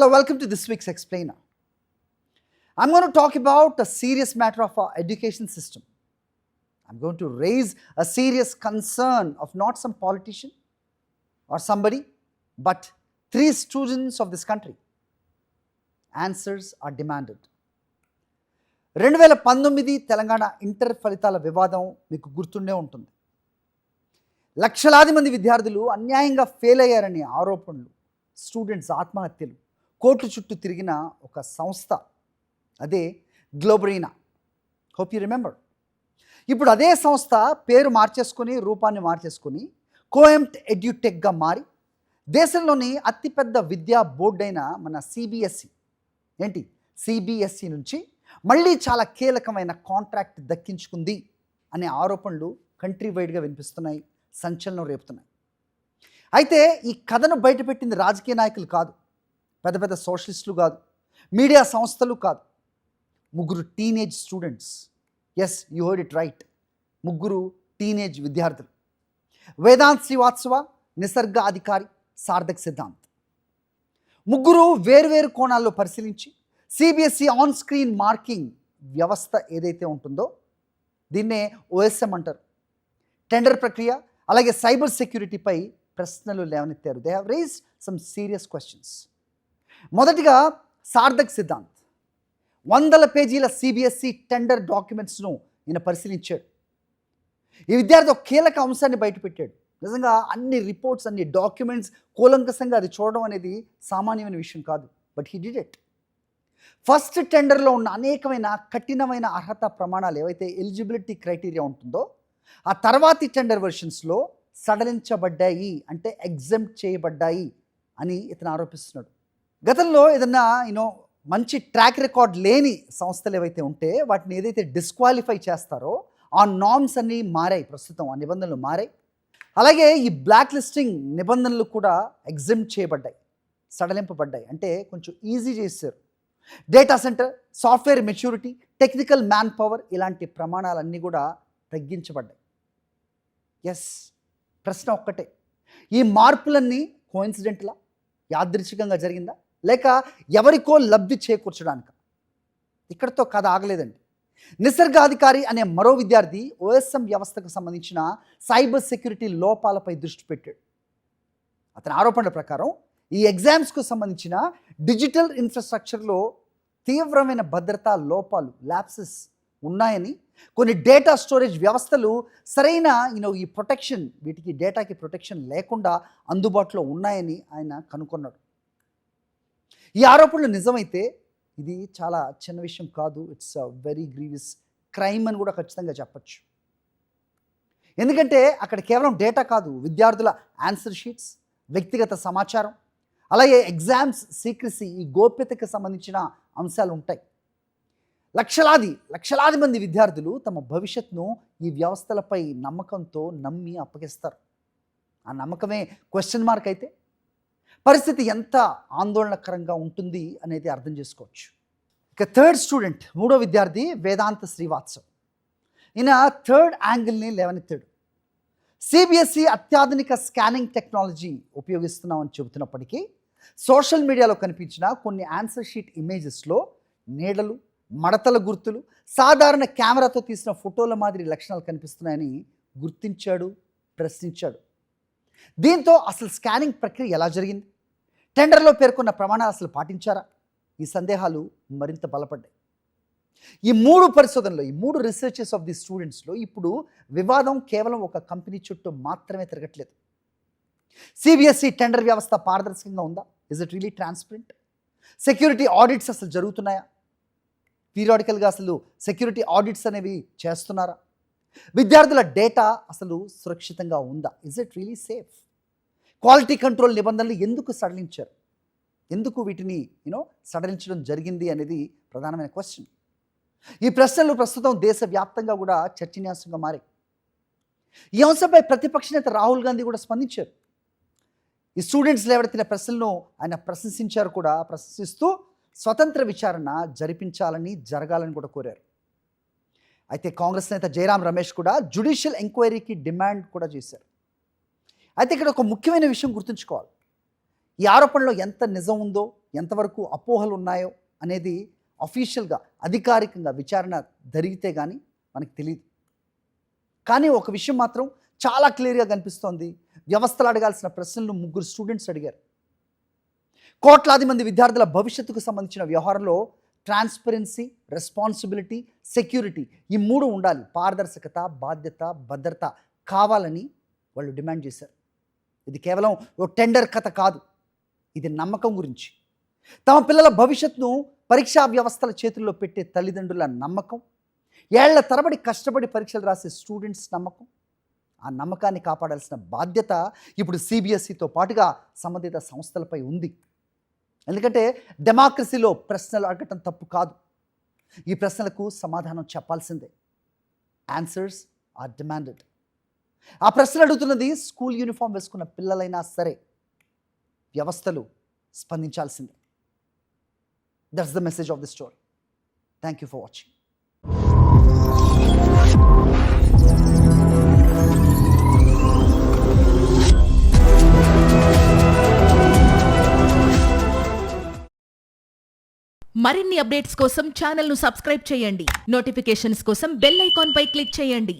Hello, welcome to this week's Explainer. I'm going to talk about a serious matter of our education system. I'm going to raise a serious concern of not some politician or somebody, but 3 students of this country. Answers are demanded. 2019 Telangana inter ఫలితాల వివాదం మీకు గుర్తుండే ఉంటుంది. లక్షలాది మంది విద్యార్థులు అన్యాయంగా fail అయ్యారనే ఆరోపణలు, స్టూడెంట్స్ ఆత్మహత్యలు, కోర్టు చుట్టూ తిరిగిన ఒక సంస్థ, అదే గ్లోబరీనా. Hope you remember. ఇప్పుడు అదే సంస్థ పేరు మార్చేసుకొని, రూపాన్ని మార్చేసుకొని కోఎంట్ ఎడ్యుటెక్గా మారి దేశంలోని అతిపెద్ద విద్యా బోర్డు అయిన మన సిబిఎస్ఈ నుంచి మళ్ళీ చాలా కీలకమైన కాంట్రాక్ట్ దక్కించుకుంది అనే ఆరోపణలు కంట్రీ వైడ్గా వినిపిస్తున్నాయి, సంచలనం రేపుతున్నాయి. అయితే ఈ కథను బయటపెట్టింది రాజకీయ నాయకులు కాదు, పెద్ద పెద్ద సోషలిస్టులు కాదు, మీడియా సంస్థలు కాదు, 3 teenage students. Yes, you heard it right, 3 teenage విద్యార్థులు. వేదాంత్ శ్రీవాత్సవ, నిసర్గ అధికారి, సార్థక్ సిద్ధాంత్. 3 వేర్వేరు కోణాల్లో పరిశీలించి సిబిఎస్ఈ ఆన్ స్క్రీన్ మార్కింగ్ వ్యవస్థ ఏదైతే ఉంటుందో దీన్నే ఓఎస్ఎం అంటారు, టెండర్ ప్రక్రియ అలాగే సైబర్ సెక్యూరిటీపై ప్రశ్నలు లేవనెత్తారు. They have raised some serious questions. మొదటిగా సార్థక్ సిద్ధాంత్ 100 పేజీల సిబిఎస్ఈ టెండర్ డాక్యుమెంట్స్ను ఈయన పరిశీలించాడు. ఈ విద్యార్థి ఒక కీలక అంశాన్ని బయటపెట్టాడు. నిజంగా అన్ని రిపోర్ట్స్, అన్ని డాక్యుమెంట్స్ కూలంకషంగా అది చూడడం అనేది సామాన్యమైన విషయం కాదు, but he did it. First టెండర్లో ఉన్న అనేకమైన కఠినమైన అర్హత ప్రమాణాలు ఏవైతే ఎలిజిబిలిటీ క్రైటీరియా ఉంటుందో ఆ తర్వాతి టెండర్ వెర్షన్స్లో సడలించబడ్డాయి, అంటే ఎగ్జెంప్ట్ చేయబడ్డాయి అని ఇతను ఆరోపిస్తున్నాడు. గతంలో ఏదన్నా మంచి ట్రాక్ రికార్డ్ లేని సంస్థలు ఏవైతే ఉంటే వాటిని ఏదైతే డిస్క్వాలిఫై చేస్తారో ఆ నార్మ్స్ అన్నీ మారాయి, ప్రస్తుతం ఆ నిబంధనలు మారాయి. అలాగే ఈ బ్లాక్ లిస్టింగ్ నిబంధనలు కూడా ఎగ్జెంప్ట్ చేయబడ్డాయి, సడలింపబడ్డాయి, అంటే కొంచెం ఈజీ చేశారు. Data centre, software maturity, technical man power ఇలాంటి ప్రమాణాలన్నీ కూడా తగ్గించబడ్డాయి. ఎస్, ప్రశ్న ఒక్కటే, ఈ మార్పులన్నీ కోఇన్సిడెంట్లా, యాదృచ్ఛికంగా జరిగిందా, లేక ఎవరికో లబ్ధి చేకూర్చడానిక? ఇక్కడితో కథ ఆగలేదండి. నిసర్గాధికారి అనే మరో విద్యార్థి ఓఎస్ఎం వ్యవస్థకు సంబంధించిన సైబర్ సెక్యూరిటీ లోపాలపై దృష్టి పెట్టాడు. అతని ఆరోపణల ప్రకారం ఈ ఎగ్జామ్స్కు సంబంధించిన డిజిటల్ ఇన్ఫ్రాస్ట్రక్చర్లో తీవ్రమైన భద్రతా లోపాలు, ల్యాప్సెస్ ఉన్నాయని, కొన్ని డేటా స్టోరేజ్ వ్యవస్థలు సరైన ఈ ప్రొటెక్షన్, వీటికి డేటాకి ప్రొటెక్షన్ లేకుండా అందుబాటులో ఉన్నాయని ఆయన కనుగొన్నాడు. ఈ ఆరోపణలు నిజమైతే ఇది చాలా చిన్న విషయం కాదు, it's a very grievous crime అని కూడా ఖచ్చితంగా చెప్పచ్చు. ఎందుకంటే అక్కడ కేవలం డేటా కాదు, విద్యార్థుల ఆన్సర్ షీట్స్, వ్యక్తిగత సమాచారం, అలాగే ఎగ్జామ్స్ సీక్రెసీ, ఈ గోప్యతకు సంబంధించిన అంశాలు ఉంటాయి. లక్షలాది మంది విద్యార్థులు తమ భవిష్యత్తును ఈ వ్యవస్థలపై నమ్మకంతో నమ్మి అప్పగిస్తారు. ఆ నమ్మకమే క్వశ్చన్ మార్క్ అయితే పరిస్థితి ఎంత ఆందోళనకరంగా ఉంటుంది అనేది అర్థం చేసుకోవచ్చు. ఇక 3rd స్టూడెంట్, 3వ విద్యార్థి వేదాంత శ్రీవాత్సవ్. ఈయన 3rd యాంగిల్ని లేవనెత్తాడు. సిబిఎస్ఈ అత్యాధునిక స్కానింగ్ టెక్నాలజీ ఉపయోగిస్తున్నామని చెబుతున్నప్పటికీ సోషల్ మీడియాలో కనిపించిన కొన్ని ఆన్సర్ షీట్ ఇమేజెస్లో నీడలు, మడతల గుర్తులు, సాధారణ కెమెరాతో తీసిన ఫోటోల మాదిరి లక్షణాలు కనిపిస్తున్నాయని గుర్తించాడు, ప్రశ్నించాడు. దీంతో అసలు స్కానింగ్ ప్రక్రియ ఎలా జరిగింది, టెండర్లో పేర్కొన్న ప్రమాణాలు అసలు పాటించారా, ఈ సందేహాలు మరింత బలపడ్డాయి. ఈ 3 పరిశోధనలో, ఈ 3 రీసెర్చెస్ ఆఫ్ ది స్టూడెంట్స్లో ఇప్పుడు వివాదం కేవలం ఒక కంపెనీ చుట్టూ మాత్రమే తిరగట్లేదు. సిబిఎస్ఈ టెండర్ వ్యవస్థ పారదర్శకంగా ఉందా, is it really transparent, security audits అసలు జరుగుతున్నాయా, పీరియాడికల్గా అసలు సెక్యూరిటీ ఆడిట్స్ అనేవి చేస్తున్నారా, విద్యార్థుల డేటా అసలు సురక్షితంగా ఉందా, is it really safe, quality control నిబంధనలు ఎందుకు సడలించారు, ఎందుకు వీటిని సడలించడం జరిగింది అనేది ప్రధానమైన క్వశ్చన్. ఈ ప్రశ్నలు ప్రస్తుతం దేశవ్యాప్తంగా కూడా చర్చనీయాంశంగా మారాయి. ఈ అంశంపై ప్రతిపక్ష నేత రాహుల్ గాంధీ కూడా స్పందించారు. ఈ స్టూడెంట్స్ లేవనెత్తిన ప్రశ్నలను ఆయన ప్రశంసించారు కూడా. ప్రశంసిస్తూ స్వతంత్ర విచారణ జరగాలని కూడా కోరారు. అయితే కాంగ్రెస్ నేత జయరాం రమేష్ కూడా జ్యుడిషియల్ ఎంక్వైరీకి డిమాండ్ కూడా చేశారు. అయితే ఇక్కడ ఒక ముఖ్యమైన విషయం గుర్తుంచుకోవాలి. ఈ ఆరోపణలో ఎంత నిజం ఉందో ఎంతవరకు అపోహలు ఉన్నాయో అనేది అఫీషియల్గా అధికారికంగా విచారణ జరిగితే కానీ మనకు తెలియదు. కానీ ఒక విషయం మాత్రం చాలా క్లియర్గా కనిపిస్తోంది. వ్యవస్థలు అడగాల్సిన ప్రశ్నలు 3 స్టూడెంట్స్ అడిగారు. కోట్లాది మంది విద్యార్థుల భవిష్యత్తుకు సంబంధించిన వ్యవహారంలో ట్రాన్స్పరెన్సీ, రెస్పాన్సిబిలిటీ, సెక్యూరిటీ ఈ 3 ఉండాలి. పారదర్శకత, బాధ్యత, భద్రత కావాలని వాళ్ళు డిమాండ్ చేశారు. ఇది కేవలం ఓ టెండర్ కథ కాదు, ఇది నమ్మకం గురించి. తమ పిల్లల భవిష్యత్తును పరీక్షా వ్యవస్థల చేతుల్లో పెట్టే తల్లిదండ్రుల నమ్మకం, ఏళ్ల తరబడి కష్టపడి పరీక్షలు రాసే స్టూడెంట్స్ నమ్మకం, ఆ నమ్మకాన్ని కాపాడాల్సిన బాధ్యత ఇప్పుడు సిబిఎస్ఈతో పాటుగా సంబంధిత సంస్థలపై ఉంది. ఎందుకంటే డెమోక్రసీలో ప్రశ్నలు అడగటం తప్పు కాదు. ఈ ప్రశ్నలకు సమాధానం చెప్పాల్సిందే. Answers are demanded. ఆ ప్రశ్నలు అడుగుతున్నది స్కూల్ యూనిఫామ్ వేసుకున్న పిల్లలైనా సరే వ్యవస్థలు స్పందించాల్సిందే. That's the message of the story. Thank you for watching. మరిన్ని అప్డేట్స్ కోసం ఛానల్ను సబ్స్క్రైబ్ చేయండి. నోటిఫికేషన్స్ కోసం బెల్ ఐకాన్ పై క్లిక్ చేయండి.